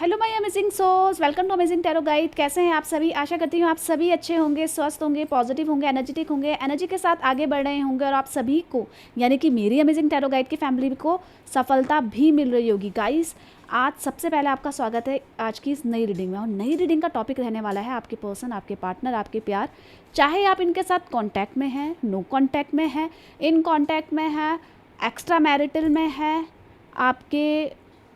Hello my amazing souls, welcome to amazing tarot guide. कैसे हैं आप सभी? आशा करती हूँ आप सभी अच्छे होंगे, स्वस्थ होंगे, पॉजिटिव होंगे, एनर्जेटिक होंगे, एनर्जी के साथ आगे बढ़ रहे होंगे और आप सभी को यानी कि मेरी अमेजिंग टैरो गाइड की फैमिली को सफलता भी मिल रही होगी। गाइस, आज सबसे पहले आपका स्वागत है आज की इस नई रीडिंग में। और नई रीडिंग का टॉपिक रहने वाला है आपके पर्सन, आपके पार्टनर, आपके प्यार। चाहे आप इनके साथ कॉन्टैक्ट में हैं, नो कॉन्टैक्ट में हैं, इन कॉन्टैक्ट में हैं, एक्स्ट्रा मैरिटल में है, आपके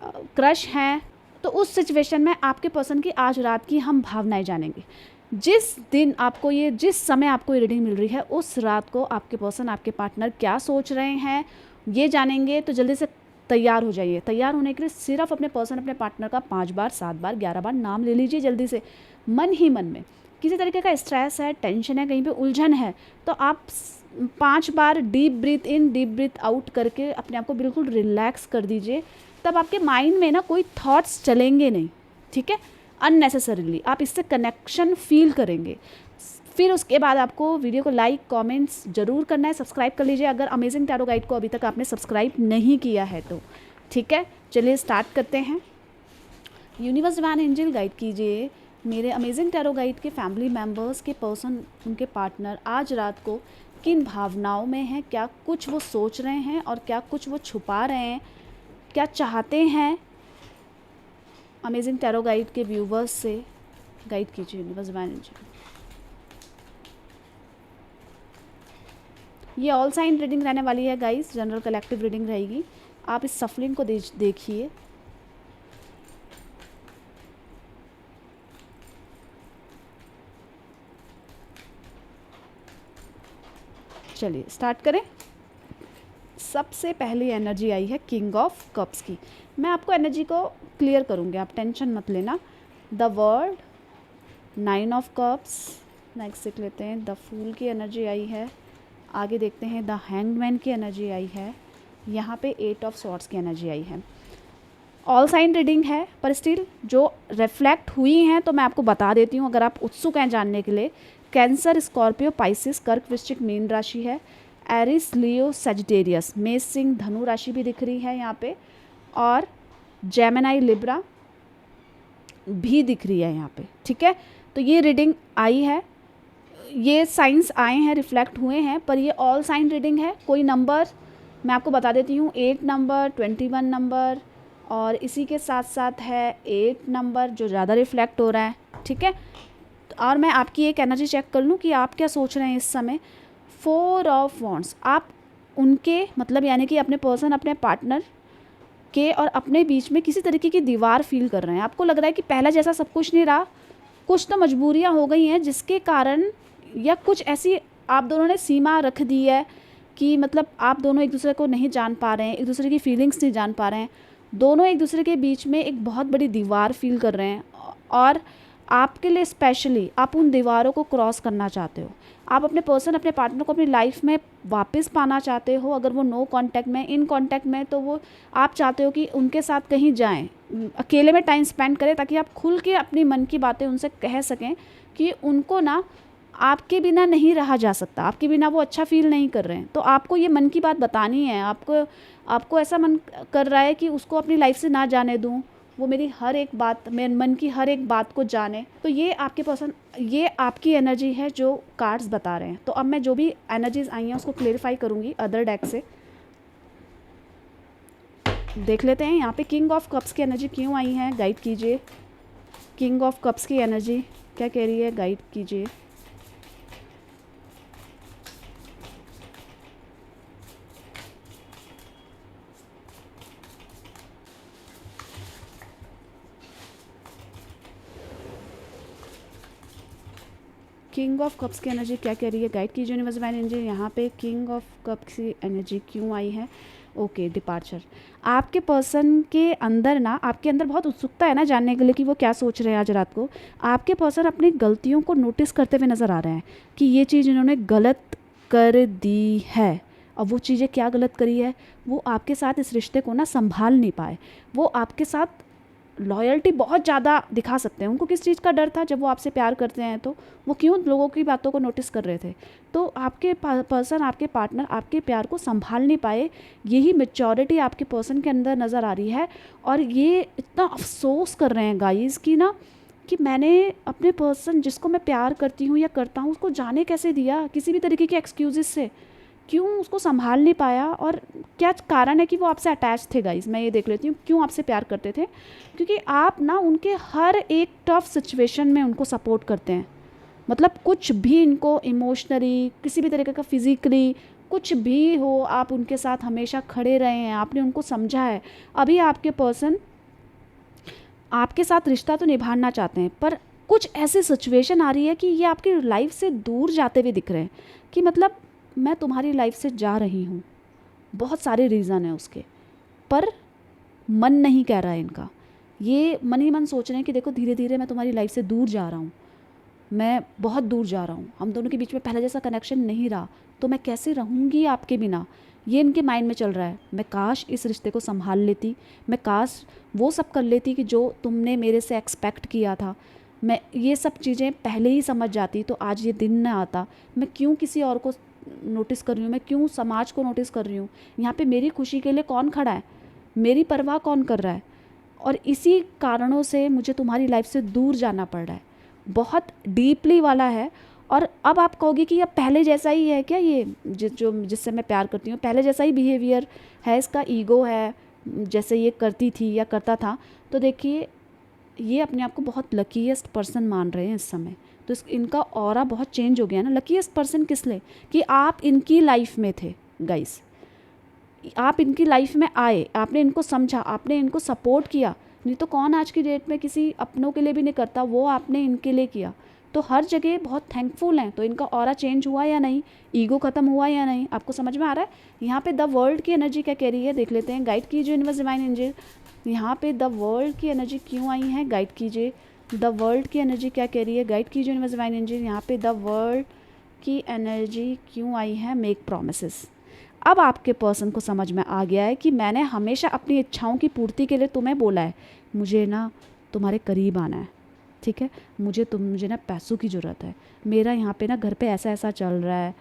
क्रश हैं, तो उस सिचुएशन में आपके पर्सन की आज रात की हम भावनाएं जानेंगे। जिस समय आपको ये रीडिंग मिल रही है उस रात को आपके पर्सन, आपके पार्टनर क्या सोच रहे हैं ये जानेंगे। तो जल्दी से तैयार हो जाइए। तैयार होने के लिए सिर्फ अपने पर्सन, अपने पार्टनर का 5 बार, 7 बार, 11 बार नाम ले लीजिए जल्दी से, मन ही मन में। किसी तरीके का स्ट्रेस है, टेंशन है, कहीं पे उलझन है तो आप 5 बार डीप ब्रीथ इन, डीप ब्रीथ आउट करके अपने आप को बिल्कुल रिलैक्स कर दीजिए। तब आपके माइंड में ना कोई थॉट्स चलेंगे नहीं, ठीक है, अननेसेसरीली। आप इससे कनेक्शन फील करेंगे। फिर उसके बाद आपको वीडियो को लाइक, कमेंट्स जरूर करना है, सब्सक्राइब कर लीजिए अगर अमेजिंग टैरो गाइड को अभी तक आपने सब्सक्राइब नहीं किया है तो, ठीक है। चलिए स्टार्ट करते हैं। यूनिवर्स डिवाइन एंजल गाइड कीजिए मेरे अमेजिंग टैरो गाइड के फैमिली मेम्बर्स के पर्सन, उनके पार्टनर आज रात को किन भावनाओं में हैं, क्या कुछ वो सोच रहे हैं और क्या कुछ वो छुपा रहे हैं, क्या चाहते हैं। अमेजिंग टैरो गाइड के व्यूवर्स से गाइड कीजिए यूनिवर्स डिवाइन एंजल। ये ऑल साइन रीडिंग रहने वाली है गाइस, जनरल कलेक्टिव रीडिंग रहेगी। आप इस सफलिंग को देखिए। चलिए स्टार्ट करें। सबसे पहली एनर्जी आई है किंग ऑफ कप्स की। मैं आपको एनर्जी को क्लियर करूँगी, आप टेंशन मत लेना। The world, 9 of cups, next देख लेते हैं। द फूल की एनर्जी आई है। आगे देखते हैं द हैंगमैन की एनर्जी आई है। यहाँ पे 8 ऑफ स्वॉर्ड्स की एनर्जी आई है। ऑल साइन रीडिंग है पर स्टिल जो रिफ्लेक्ट हुई हैं तो मैं आपको बता देती हूँ अगर आप उत्सुक हैं जानने के लिए। कैंसर, स्कॉर्पियो, पाइसिस, कर्क, वृश्चिक, मीन राशि है। एरिस, लियो, सेजिटेरियस, मेष, सिंह, धनु राशि भी दिख रही है यहाँ पे। और जेमिनी, लिब्रा भी दिख रही है यहाँ पे, ठीक है। तो ये रीडिंग आई है, ये साइंस आए हैं, रिफ्लेक्ट हुए हैं, पर ये ऑल साइन रीडिंग है। कोई नंबर मैं आपको बता देती हूँ, 8 नंबर, 21 नंबर और इसी के साथ साथ है 8 नंबर जो ज़्यादा रिफ्लेक्ट हो रहा है, ठीक है। और मैं आपकी एक एनर्जी चेक कर लूँ कि आप क्या सोच रहे हैं इस समय। 4 ऑफ वॉन्ड्स, आप उनके मतलब यानी कि अपने पर्सन, अपने पार्टनर के और अपने बीच में किसी तरीके की दीवार फील कर रहे हैं। आपको लग रहा है कि पहला जैसा सब कुछ नहीं रहा, कुछ तो मजबूरियां हो गई हैं जिसके कारण, या कुछ ऐसी आप दोनों ने सीमा रख दी है कि मतलब आप दोनों एक दूसरे को नहीं जान पा रहे हैं, एक दूसरे की फीलिंग्स नहीं जान पा रहे हैं। दोनों एक दूसरे के बीच में एक बहुत बड़ी दीवार फील कर रहे हैं और आपके लिए स्पेशली आप उन दीवारों को क्रॉस करना चाहते हो। आप अपने पर्सन, अपने पार्टनर को अपनी लाइफ में वापस पाना चाहते हो। अगर वो नो कांटेक्ट में, इन कांटेक्ट में, तो वो आप चाहते हो कि उनके साथ कहीं जाएं, अकेले में टाइम स्पेंड करें ताकि आप खुल के अपनी मन की बातें उनसे कह सकें कि उनको ना आपके बिना नहीं रहा जा सकता, आपके बिना वो अच्छा फील नहीं कर रहे हैं। तो आपको ये मन की बात बतानी है। आपको ऐसा मन कर रहा है कि उसको अपनी लाइफ से ना जाने दूँ, वो मेरी हर एक बात, मेरे मन की हर एक बात को जाने। तो ये आपके पर्सन, ये आपकी एनर्जी है जो कार्ड्स बता रहे हैं। तो अब मैं जो भी एनर्जीज आई हैं उसको क्लेरिफाई करूँगी अदर डेक से। देख लेते हैं यहाँ पे किंग ऑफ कप्स की एनर्जी क्यों आई है, गाइड कीजिए। किंग ऑफ कप्स की एनर्जी क्या कह रही है, गाइड कीजिए। किंग ऑफ कप्स की एनर्जी क्या कह रही है, गाइड कीजिए यूनिवर्स डिवाइन एनर्जी। यहाँ पे किंग ऑफ कप्स की एनर्जी क्यों आई है। Okay, departure. आपके पर्सन के अंदर ना, आपके अंदर बहुत उत्सुकता है ना जानने के लिए कि वो क्या सोच रहे हैं आज रात को। आपके पर्सन अपनी गलतियों को नोटिस करते हुए नज़र आ रहे हैं कि ये चीज़ इन्होंने गलत कर दी है। और वो चीज़ें क्या गलत करी है, वो आपके साथ इस रिश्ते को ना संभाल नहीं पाए। वो आपके साथ लॉयल्टी बहुत ज़्यादा दिखा सकते हैं। उनको किस चीज़ का डर था, जब वो आपसे प्यार करते हैं तो वो क्यों लोगों की बातों को नोटिस कर रहे थे। तो आपके पर्सन, आपके पार्टनर आपके प्यार को संभाल नहीं पाए, यही मैच्योरिटी आपके पर्सन के अंदर नज़र आ रही है। और ये इतना अफसोस कर रहे हैं गाइस कि ना, कि मैंने अपने पर्सन जिसको मैं प्यार करती हूँ या करता हूँ उसको जाने कैसे दिया, किसी भी तरीके के एक्सक्यूज़ेस से, क्यों उसको संभाल नहीं पाया। और क्या कारण है कि वो आपसे अटैच थे गाइस, मैं ये देख लेती हूँ क्यों आपसे प्यार करते थे। क्योंकि आप ना उनके हर एक टफ सिचुएशन में उनको सपोर्ट करते हैं। मतलब कुछ भी इनको इमोशनली, किसी भी तरीके का फिज़िकली कुछ भी हो, आप उनके साथ हमेशा खड़े रहे हैं, आपने उनको समझा है। अभी आपके पर्सन आपके साथ रिश्ता तो निभाना चाहते हैं, पर कुछ ऐसी सिचुएशन आ रही है कि ये आपकी लाइफ से दूर जाते हुए दिख रहे हैं। कि मतलब मैं तुम्हारी लाइफ से जा रही हूँ, बहुत सारे रीज़न हैं उसके, पर मन नहीं कह रहा है इनका। ये मन ही मन सोच रहे हैं कि देखो धीरे धीरे मैं तुम्हारी लाइफ से दूर जा रहा हूँ, मैं बहुत दूर जा रहा हूँ, हम दोनों के बीच में पहले जैसा कनेक्शन नहीं रहा, तो मैं कैसे रहूँगी आपके बिना, ये इनके माइंड में चल रहा है। मैं काश इस रिश्ते को संभाल लेती, मैं काश वो सब कर लेती कि जो तुमने मेरे से एक्सपेक्ट किया था, मैं ये सब चीज़ें पहले ही समझ जाती तो आज ये दिन ना आता। मैं क्यों किसी और को नोटिस कर रही हूँ, मैं क्यों समाज को नोटिस कर रही हूँ, यहाँ पे मेरी खुशी के लिए कौन खड़ा है, मेरी परवाह कौन कर रहा है। और इसी कारणों से मुझे तुम्हारी लाइफ से दूर जाना पड़ रहा है। बहुत डीपली वाला है। और अब आप कहोगे कि अब पहले जैसा ही है क्या, ये जो जिससे मैं प्यार करती हूँ पहले जैसा ही बिहेवियर है, इसका ईगो है जैसे ये करती थी या करता था। तो देखिए ये अपने आप को बहुत लकीएस्ट पर्सन मान रहे हैं इस समय। तो इनका ऑरा बहुत चेंज हो गया ना। लकीएस्ट पर्सन किस लिए, कि आप इनकी लाइफ में थे गाइस, आप इनकी लाइफ में आए, आपने इनको समझा, आपने इनको सपोर्ट किया। नहीं तो कौन आज की डेट में किसी अपनों के लिए भी नहीं करता, वो आपने इनके लिए किया। तो हर जगह बहुत थैंकफुल हैं। तो इनका ऑरा चेंज हुआ या नहीं, ईगो ख़त्म हुआ या नहीं, आपको समझ में आ रहा है। यहाँ पे द वर्ल्ड की एनर्जी क्या कह रही है देख लेते हैं। गाइड कीजिए यूनिवर्स डिवाइन एंजल, यहाँ पे द वर्ल्ड की एनर्जी क्यों आई है, गाइड कीजिए। द वर्ल्ड की एनर्जी क्या कह रही है, गाइड कीजिए यूनिवर्स डिवाइन एंजल। यहाँ पे द वर्ल्ड की एनर्जी क्यों आई है, मेक प्रॉमिसेस। अब आपके पर्सन को समझ में आ गया है कि मैंने हमेशा अपनी इच्छाओं की पूर्ति के लिए तुम्हें बोला है, मुझे ना तुम्हारे करीब आना है, ठीक है, मुझे ना पैसों की ज़रूरत है, मेरा यहाँ पे ना घर पे ऐसा ऐसा चल रहा है,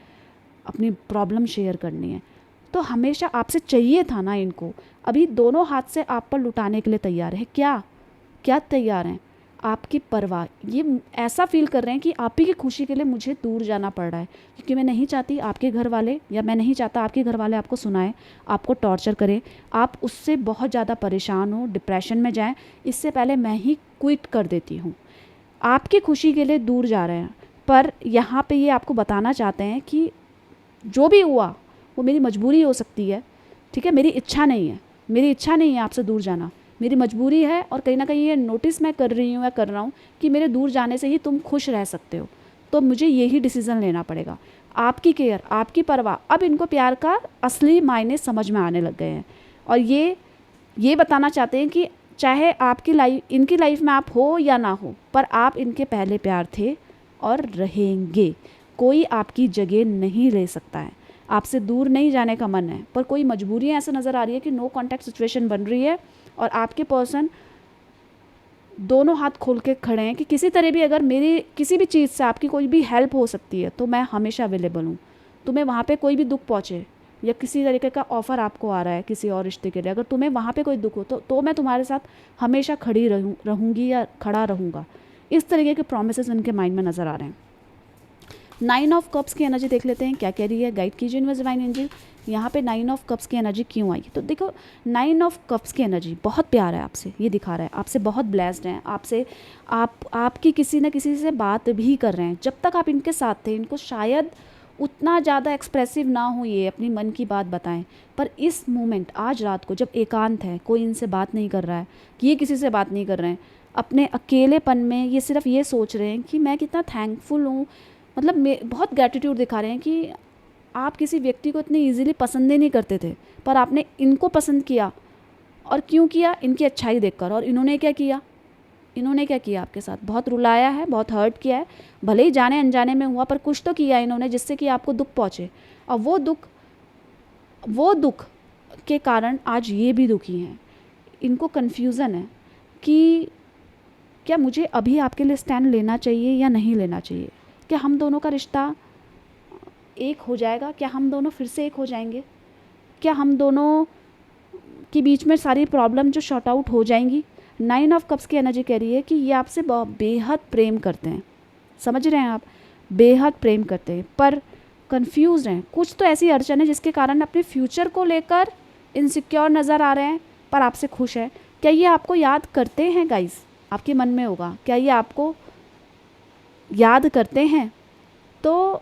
अपनी प्रॉब्लम शेयर करनी है। तो हमेशा आपसे चाहिए था ना इनको, अभी दोनों हाथ से आप पर लुटाने के लिए तैयार है। क्या क्या तैयार हैं, आपकी परवाह, ये ऐसा फील कर रहे हैं कि आप ही की खुशी के लिए मुझे दूर जाना पड़ रहा है, क्योंकि मैं नहीं चाहती आपके घर वाले, या मैं नहीं चाहता आपके घर वाले आपको सुनाएं, आपको टॉर्चर करें, आप उससे बहुत ज़्यादा परेशान हो, डिप्रेशन में जाएं। इससे पहले मैं ही क्विट कर देती हूँ। आपकी खुशी के लिए दूर जा रहे हैं, पर यहाँ पे ये आपको बताना चाहते हैं कि जो भी हुआ वो मेरी मजबूरी हो सकती है, ठीक है, मेरी इच्छा नहीं है, मेरी इच्छा नहीं है आपसे दूर जाना, मेरी मजबूरी है। और कहीं ना कहीं ये नोटिस मैं कर रही हूँ या कर रहा हूँ कि मेरे दूर जाने से ही तुम खुश रह सकते हो, तो मुझे यही डिसीज़न लेना पड़ेगा। आपकी केयर, आपकी परवाह, अब इनको प्यार का असली मायने समझ में आने लग गए हैं। और ये बताना चाहते हैं कि चाहे आपकी लाइफ, इनकी लाइफ में आप हो या ना हो, पर आप इनके पहले प्यार थे और रहेंगे। कोई आपकी जगह नहीं ले सकता है, आपसे दूर नहीं जाने का मन है, पर कोई मजबूरियाँ ऐसे नज़र आ रही है कि नो कॉन्टैक्ट सिचुएशन बन रही है। और आपके पर्सन दोनों हाथ खोल के खड़े हैं कि किसी तरह भी अगर मेरी किसी भी चीज़ से आपकी कोई भी हेल्प हो सकती है तो मैं हमेशा अवेलेबल हूँ। तुम्हें वहाँ पे कोई भी दुख पहुँचे या किसी तरीके का ऑफ़र आपको आ रहा है किसी और रिश्ते के लिए, अगर तुम्हें वहाँ पे कोई दुख हो तो मैं तुम्हारे साथ हमेशा खड़ी रहूँगी या खड़ा रहूँगा। इस तरीके के प्रॉमिसेस उनके माइंड में नज़र आ रहे हैं। 9 ऑफ कप्स की एनर्जी देख लेते हैं क्या कह रही है, गाइड कीजिए यूनिवर्स डिवाइन एंजल। यहाँ पे 9 ऑफ कप्स की एनर्जी क्यों आई, तो देखो 9 ऑफ कप्स की एनर्जी बहुत प्यार है आपसे, ये दिखा रहा है आपसे बहुत ब्लेस्ड हैं, आपसे आपकी किसी न किसी से बात भी कर रहे हैं। जब तक आप इनके साथ थे इनको शायद उतना ज़्यादा एक्सप्रेसिव ना हो, ये अपनी मन की बात बताएं, पर इस मोमेंट आज रात को जब एकांत है, कोई इनसे बात नहीं कर रहा है, कि ये किसी से बात नहीं कर रहे हैं, अपने अकेलेपन में ये सिर्फ ये सोच रहे हैं कि मैं कितना थैंकफुल हूँ, मतलब बहुत ग्रैटिट्यूड दिखा रहे हैं कि आप किसी व्यक्ति को इतनी इजीली पसंद ही नहीं करते थे, पर आपने इनको पसंद किया। और क्यों किया, इनकी अच्छाई देखकर। और इन्होंने क्या किया, इन्होंने क्या किया आपके साथ, बहुत रुलाया है, बहुत हर्ट किया है, भले ही जाने अनजाने में हुआ, पर कुछ तो किया इन्होंने जिससे कि आपको दुख पहुँचे। और वो दुख के कारण आज ये भी दुखी हैं। इनको कन्फ्यूज़न है कि क्या मुझे अभी आपके लिए स्टैंड लेना चाहिए या नहीं लेना चाहिए, क्या हम दोनों का रिश्ता एक हो जाएगा, क्या हम दोनों फिर से एक हो जाएंगे, क्या हम दोनों के बीच में सारी प्रॉब्लम जो शॉर्ट आउट हो जाएंगी। 9 ऑफ कप्स की एनर्जी कह रही है कि ये आपसे बेहद प्रेम करते हैं, समझ रहे हैं आप, बेहद प्रेम करते हैं, पर कंफ्यूज हैं। कुछ तो ऐसी अड़चन है जिसके कारण अपने फ्यूचर को लेकर इनसिक्योर नज़र आ रहे हैं, पर आपसे खुश है। क्या ये आपको याद करते हैं गाइस? आपके मन में होगा, क्या ये आपको याद करते हैं? तो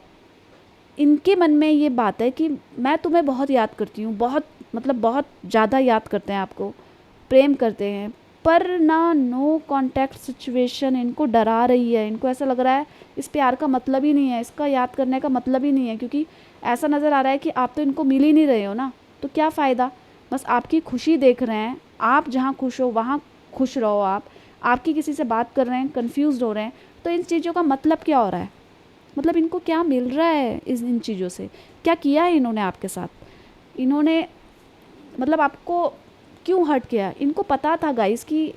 इनके मन में ये बात है कि मैं तुम्हें बहुत याद करती हूँ, बहुत मतलब बहुत ज़्यादा याद करते हैं आपको, प्रेम करते हैं, पर ना नो कांटेक्ट सिचुएशन इनको डरा रही है। इनको ऐसा लग रहा है इस प्यार का मतलब ही नहीं है, इसका याद करने का मतलब ही नहीं है, क्योंकि ऐसा नज़र आ रहा है कि आप तो इनको मिल ही नहीं रहे हो ना, तो क्या फ़ायदा। बस आपकी खुशी देख रहे हैं, आप जहाँ खुश हो वहाँ खुश रहो। आपकी किसी से बात कर रहे हैं, कन्फ्यूज़ हो रहे हैं, तो इन चीज़ों का मतलब क्या हो रहा है, मतलब इनको क्या मिल रहा है इन चीज़ों से, क्या किया है इन्होंने आपके साथ, इन्होंने मतलब आपको क्यों हर्ट किया। इनको पता था गाइस कि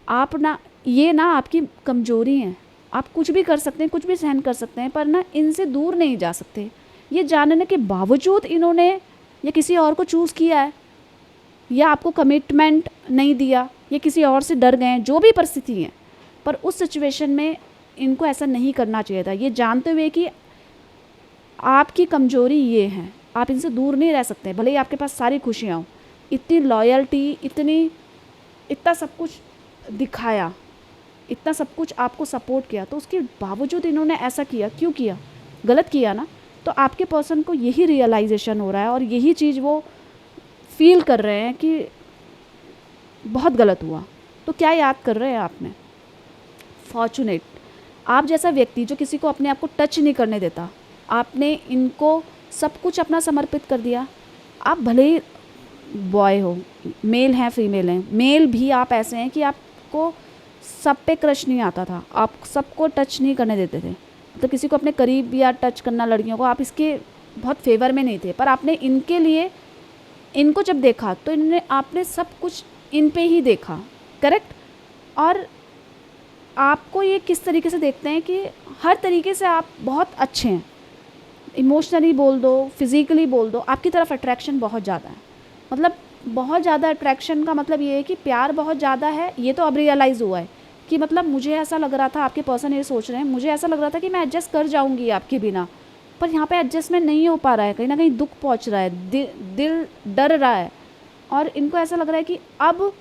आप ना, ये ना आपकी कमज़ोरी है, आप कुछ भी कर सकते हैं, कुछ भी सहन कर सकते हैं, पर ना इनसे दूर नहीं जा सकते। ये जानने के बावजूद इन्होंने या किसी और को चूज़ किया है, या आपको कमिटमेंट नहीं दिया, या किसी और से डर गए, जो भी परिस्थिति है, पर उस सिचुएशन में इनको ऐसा नहीं करना चाहिए था। ये जानते हुए कि आपकी कमज़ोरी ये है, आप इनसे दूर नहीं रह सकते, भले ही आपके पास सारी खुशियाँ हो, इतनी लॉयल्टी, इतना सब कुछ दिखाया, इतना सब कुछ आपको सपोर्ट किया, तो उसके बावजूद इन्होंने ऐसा किया। क्यों किया? गलत किया ना। तो आपके पर्सन को यही रियलाइजेशन हो रहा है और यही चीज़ वो फील कर रहे हैं कि बहुत गलत हुआ। तो क्या याद कर रहे हैं आपने? फॉर्चुनेट, आप जैसा व्यक्ति जो किसी को अपने आप को टच नहीं करने देता, आपने इनको सब कुछ अपना समर्पित कर दिया। आप भले ही बॉय हो, मेल हैं फीमेल हैं, मेल भी आप ऐसे हैं कि आपको सब पे क्रश नहीं आता था, आप सबको टच नहीं करने देते थे, तो किसी को अपने करीब या टच करना लड़कियों को आप इसके बहुत फेवर में नहीं थे, पर आपने इनके लिए, इनको जब देखा तो इन्होंने, आपने सब कुछ इन पे ही देखा, करेक्ट। और आपको ये किस तरीके से देखते हैं कि हर तरीके से आप बहुत अच्छे हैं, इमोशनली बोल दो, फिज़िकली बोल दो, आपकी तरफ अट्रैक्शन बहुत ज़्यादा है। मतलब बहुत ज़्यादा अट्रैक्शन का मतलब ये है कि प्यार बहुत ज़्यादा है। ये तो अब रियलाइज़ हुआ है कि मतलब मुझे ऐसा लग रहा था, आपके पर्सन ये सोच रहे हैं, मुझे ऐसा लग रहा था कि मैं एडजस्ट कर जाऊंगी आपके बिना, पर यहाँ पे एडजस्टमेंट नहीं हो पा रहा है, कहीं ना कहीं दुख पहुँच रहा है, दिल डर रहा है। और इनको ऐसा लग रहा है कि अब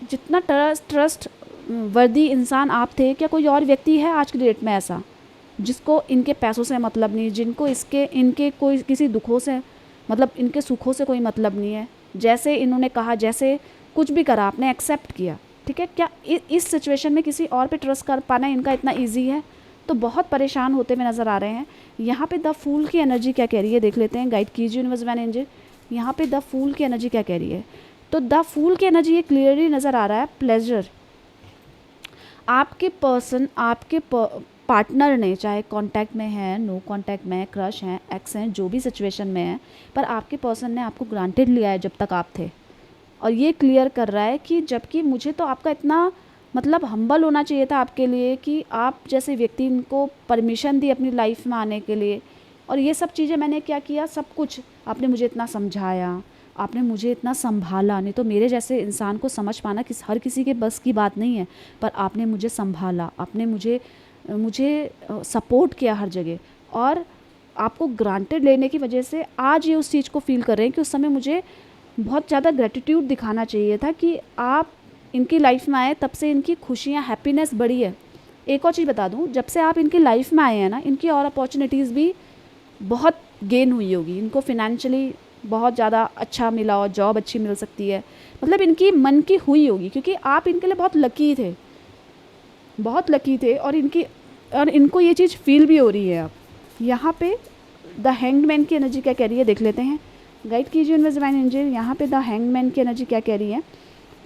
जितना ट्रस्ट वर्दी इंसान आप थे, क्या कोई और व्यक्ति है आज की डेट में ऐसा जिसको इनके पैसों से मतलब नहीं, जिनको इनके कोई किसी दुखों से मतलब, इनके सुखों से कोई मतलब नहीं है। जैसे इन्होंने कहा, जैसे कुछ भी करा, आपने एक्सेप्ट किया, ठीक है। क्या इस सिचुएशन में किसी और पे ट्रस्ट कर पाना इनका इतना ईजी है? तो बहुत परेशान होते हुए नज़र आ रहे हैं। यहाँ पे द फूल की एनर्जी क्या कह रही है देख लेते हैं। गाइड कीजिए यूनिवर्स डिवाइन एंजल, यहाँ पे द फूल की एनर्जी क्या कह रही है। तो द फूल की एनर्जी ये क्लियरली नज़र आ रहा है, प्लेजर। आपके पर्सन, आपके पार्टनर ने, चाहे कांटेक्ट में है, नो कांटेक्ट में, क्रश हैं, एक्स हैं, जो भी सिचुएशन में है, पर आपके पर्सन ने आपको ग्रांटेड लिया है जब तक आप थे। और ये क्लियर कर रहा है कि जबकि मुझे तो आपका इतना मतलब हम्बल होना चाहिए था आपके लिए कि आप जैसे व्यक्ति इनको परमिशन दी अपनी लाइफ में आने के लिए, और ये सब चीज़ें मैंने क्या किया, सब कुछ आपने मुझे इतना समझाया, आपने मुझे इतना संभाला। नहीं तो मेरे जैसे इंसान को समझ पाना हर किसी के बस की बात नहीं है, पर आपने मुझे संभाला, आपने मुझे सपोर्ट किया हर जगह। और आपको ग्रांटेड लेने की वजह से आज ये उस चीज़ को फील कर रहे हैं कि उस समय मुझे बहुत ज़्यादा ग्रेटिट्यूड दिखाना चाहिए था कि आप इनकी लाइफ में आए, तब से इनकी खुशियाँ, हैप्पीनेस बढ़ी है। एक और चीज़ बता दूं, जब से आप इनकी लाइफ में आए हैं ना, इनकी और अपॉर्चुनिटीज़ भी बहुत गेन हुई होगी, इनको फिनेंशियली बहुत ज़्यादा अच्छा मिला और जॉब अच्छी मिल सकती है, मतलब इनकी मन की हुई होगी, क्योंकि आप इनके लिए बहुत लकी थे, बहुत लकी थे। और इनको ये चीज़ फील भी हो रही है अब। यहाँ पे द हैंग्ड मैन की एनर्जी क्या कह रही है देख लेते हैं। गाइड कीजिए यूनिवर्स डिवाइन एंजल, यहाँ पे द हैंग्ड मैन की एनर्जी क्या कह रही है।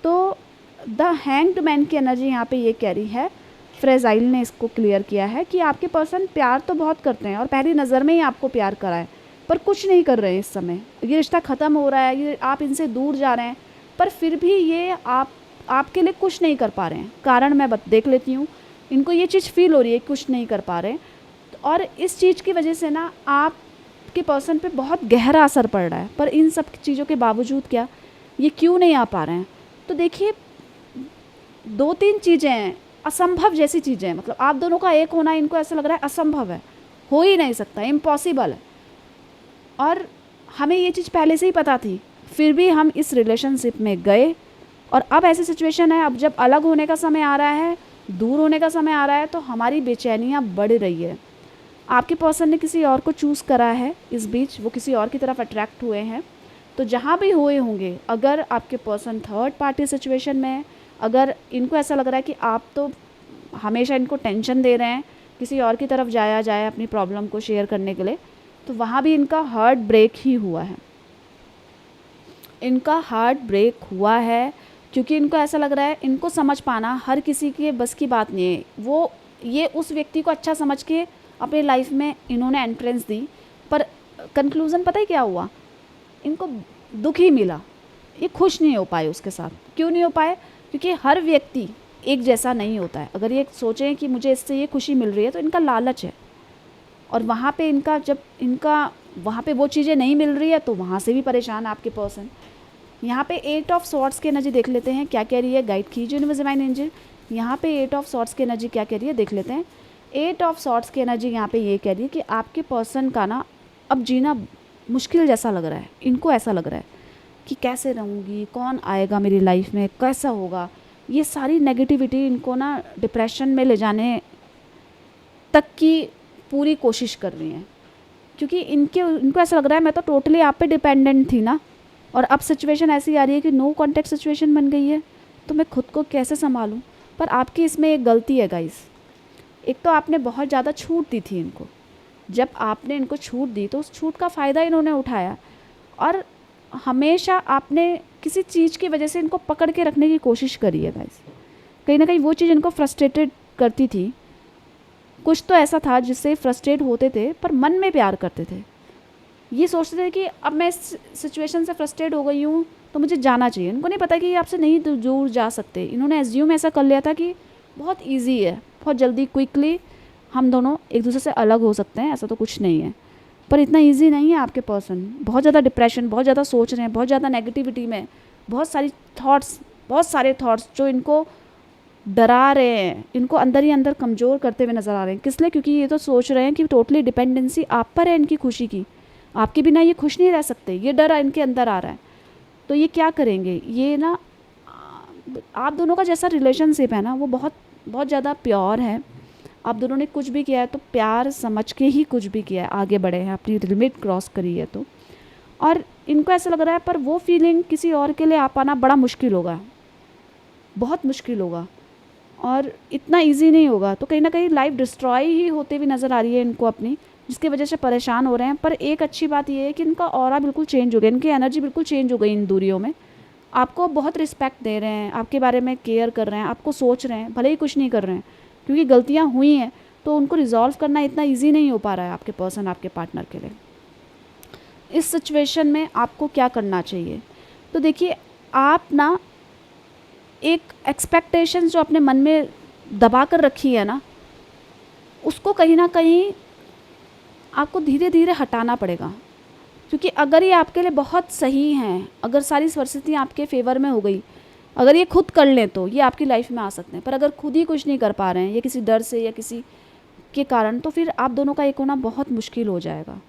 तो द हैंग्ड मैन की एनर्जी यहाँ पे ये कह रही है, फ्रेजाइल ने इसको क्लियर किया है कि आपके पर्सन प्यार तो बहुत करते हैं और पहली नज़र में ही आपको प्यार करा है, पर कुछ नहीं कर रहे हैं इस समय। ये रिश्ता ख़त्म हो रहा है, ये आप इनसे दूर जा रहे हैं, पर फिर भी ये आपके लिए कुछ नहीं कर पा रहे हैं। कारण मैं देख लेती हूँ, इनको ये चीज़ फील हो रही है, कुछ नहीं कर पा रहे हैं, और इस चीज़ की वजह से ना आपके पर्सन पे बहुत गहरा असर पड़ रहा है। पर इन सब चीज़ों के बावजूद क्या ये क्यों नहीं आ पा रहे हैं? तो देखिए 2-3 चीज़ें हैं, असंभव जैसी चीज़ें हैं। मतलब आप दोनों का एक होना इनको ऐसा लग रहा है असंभव है, हो ही नहीं सकता, इम्पॉसिबल है। और हमें ये चीज़ पहले से ही पता थी, फिर भी हम इस रिलेशनशिप में गए। और अब ऐसी सिचुएशन है, अब जब अलग होने का समय आ रहा है, दूर होने का समय आ रहा है, तो हमारी बेचैनियाँ बढ़ रही है। आपके पर्सन ने किसी और को चूज़ करा है, इस बीच वो किसी और की तरफ अट्रैक्ट हुए हैं। तो जहाँ भी हुए होंगे, अगर आपके पर्सन थर्ड पार्टी सिचुएशन में है, अगर इनको ऐसा लग रहा है कि आप तो हमेशा इनको टेंशन दे रहे हैं, किसी और की तरफ जाया जाए अपनी प्रॉब्लम को शेयर करने के लिए, तो वहाँ भी इनका हार्ट ब्रेक ही हुआ है। इनका हार्ट ब्रेक हुआ है क्योंकि इनको ऐसा लग रहा है, इनको समझ पाना हर किसी के बस की बात नहीं है। वो ये उस व्यक्ति को अच्छा समझ के अपनी लाइफ में इन्होंने एंट्रेंस दी, पर कंक्लूज़न पता है क्या हुआ? इनको दुख ही मिला, ये खुश नहीं हो पाए उसके साथ। क्यों नहीं हो पाए? क्योंकि हर व्यक्ति एक जैसा नहीं होता है। अगर ये सोचें कि मुझे इससे ये खुशी मिल रही है, तो इनका लालच है, और वहाँ पे इनका जब इनका वहाँ पे वो चीज़ें नहीं मिल रही है, तो वहाँ से भी परेशान आपके पर्सन। यहाँ पे 8 ऑफ सॉर्ड्स की एनर्जी देख लेते हैं क्या कह रही है। गाइड कीजिए यूनिवर्स डिवाइन एंजल। यहाँ पे 8 ऑफ सॉर्ड्स की एनर्जी क्या कह रही है देख लेते हैं। 8 ऑफ सॉर्ड्स की एनर्जी यहाँ पे ये कह रही है कि आपके पर्सन का ना अब जीना मुश्किल जैसा लग रहा है। इनको ऐसा लग रहा है कि कैसे रहूँगी, कौन आएगा मेरी लाइफ में, कैसा होगा। ये सारी नेगेटिविटी इनको ना डिप्रेशन में ले जाने तक की पूरी कोशिश कर रही हैं, क्योंकि इनको ऐसा लग रहा है मैं तो टोटली आप पे डिपेंडेंट थी ना, और अब सिचुएशन ऐसी आ रही है कि नो कॉन्टेक्ट सिचुएशन बन गई है, तो मैं खुद को कैसे संभालूं। पर आपकी इसमें एक गलती है गाइस। एक तो आपने बहुत ज़्यादा छूट दी थी इनको। जब आपने इनको छूट दी तो उस छूट का फ़ायदा इन्होंने उठाया, और हमेशा आपने किसी चीज़ की वजह से इनको पकड़ के रखने की कोशिश करी है गाइस। कहीं ना कहीं वो चीज़ इनको फ्रस्ट्रेटेड करती थी। कुछ तो ऐसा था जिससे फ्रस्ट्रेट होते थे, पर मन में प्यार करते थे। ये सोचते थे कि अब मैं इस सिचुएशन से फ्रस्ट्रेट हो गई हूँ तो मुझे जाना चाहिए। इनको नहीं पता कि ये आपसे नहीं दूर जा सकते। इन्होंने एज्यूम ऐसा कर लिया था कि बहुत ईजी है, बहुत जल्दी क्विकली हम दोनों एक दूसरे से अलग हो सकते हैं, ऐसा तो कुछ नहीं है। पर इतना ईजी नहीं है। आपके पर्सन बहुत ज़्यादा डिप्रेशन, बहुत ज़्यादा सोच रहे हैं, बहुत ज़्यादा नेगेटिविटी में, बहुत सारे थॉट्स जो इनको डरा रहे हैं, इनको अंदर ही अंदर कमज़ोर करते हुए नज़र आ रहे हैं। किस लिए? क्योंकि ये तो सोच रहे हैं कि टोटली डिपेंडेंसी आप पर है इनकी खुशी की, आपके बिना ये खुश नहीं रह सकते। ये डर इनके अंदर आ रहा है। तो ये क्या करेंगे? ये ना आप दोनों का जैसा रिलेशनशिप है ना, वो बहुत बहुत ज़्यादा प्योर है। आप दोनों ने कुछ भी किया है तो प्यार समझ के ही कुछ भी किया है, आगे बढ़े हैं, अपनी लिमिट क्रॉस करी है तो। और इनको ऐसा लग रहा है पर वो फीलिंग किसी और के लिए आ पाना बड़ा मुश्किल होगा, बहुत मुश्किल होगा, और इतना इजी नहीं होगा। तो कहीं ना कहीं लाइफ डिस्ट्रॉय ही होते हुए नज़र आ रही है इनको अपनी, जिसकी वजह से परेशान हो रहे हैं। पर एक अच्छी बात यह है कि इनका ऑरा बिल्कुल चेंज हो गया, इनकी एनर्जी बिल्कुल चेंज हो गई इन दूरियों में। आपको बहुत रिस्पेक्ट दे रहे हैं, आपके बारे में केयर कर रहे हैं, आपको सोच रहे हैं, भले ही कुछ नहीं कर रहे हैं, क्योंकि गलतियाँ हुई हैं तो उनको रिजॉल्व करना इतना ईजी नहीं हो पा रहा है आपके पर्सन, आपके पार्टनर के लिए। इस सिचुएशन में आपको क्या करना चाहिए? तो देखिए, आप ना एक एक्सपेक्टेशंस जो अपने मन में दबा कर रखी है ना, उसको कहीं ना कहीं आपको धीरे धीरे हटाना पड़ेगा। क्योंकि अगर ये आपके लिए बहुत सही हैं, अगर सारी परिस्थितियाँ आपके फेवर में हो गई, अगर ये खुद कर लें तो ये आपकी लाइफ में आ सकते हैं। पर अगर खुद ही कुछ नहीं कर पा रहे हैं, या किसी डर से या किसी के कारण, तो फिर आप दोनों का एक होना बहुत मुश्किल हो जाएगा।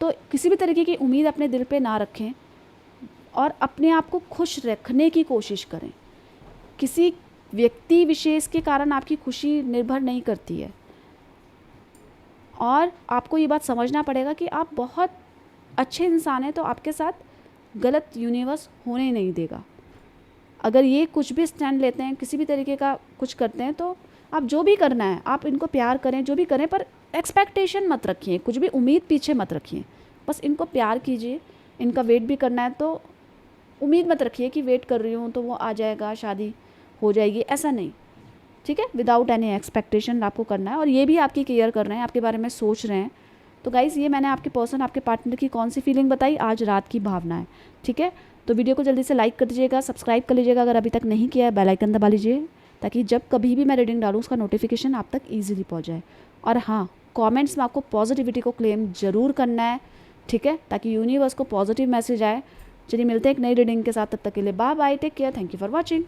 तो किसी भी तरीके की उम्मीद अपने दिल पे ना रखें, और अपने आप को खुश रखने की कोशिश करें। किसी व्यक्ति विशेष के कारण आपकी खुशी निर्भर नहीं करती है, और आपको ये बात समझना पड़ेगा कि आप बहुत अच्छे इंसान हैं, तो आपके साथ गलत यूनिवर्स होने नहीं देगा। अगर ये कुछ भी स्टैंड लेते हैं, किसी भी तरीके का कुछ करते हैं, तो आप जो भी करना है, आप इनको प्यार करें, जो भी करें, पर एक्सपेक्टेशन मत रखिए, कुछ भी उम्मीद पीछे मत रखिए। बस इनको प्यार कीजिए। इनका वेट भी करना है तो उम्मीद मत रखिए कि वेट कर रही हूँ तो वो आ जाएगा, शादी हो जाएगी, ऐसा नहीं, ठीक है। विदाउट एनी एक्सपेक्टेशन आपको करना है, और ये भी आपकी केयर कर रहे हैं, आपके बारे में सोच रहे हैं। तो गाइज़, ये मैंने आपके पर्सन, आपके पार्टनर की कौन सी फीलिंग बताई? आज रात की भावना है, ठीक है। तो वीडियो को जल्दी से लाइक कर दीजिएगा, सब्सक्राइब कर लीजिएगा अगर अभी तक नहीं किया है, बेल आइकन दबा लीजिए ताकि जब कभी भी मैं रीडिंग डालूँ उसका नोटिफिकेशन आप तक ईजिली पहुँच जाए। और हाँ, कमेंट्स में आपको पॉजिटिविटी को क्लेम ज़रूर करना है, ठीक है, ताकि यूनिवर्स को पॉजिटिव मैसेज आए। चलिए मिलते हैं एक नई रीडिंग के साथ, तब तक के लिए bye bye, take care, thank you for watching.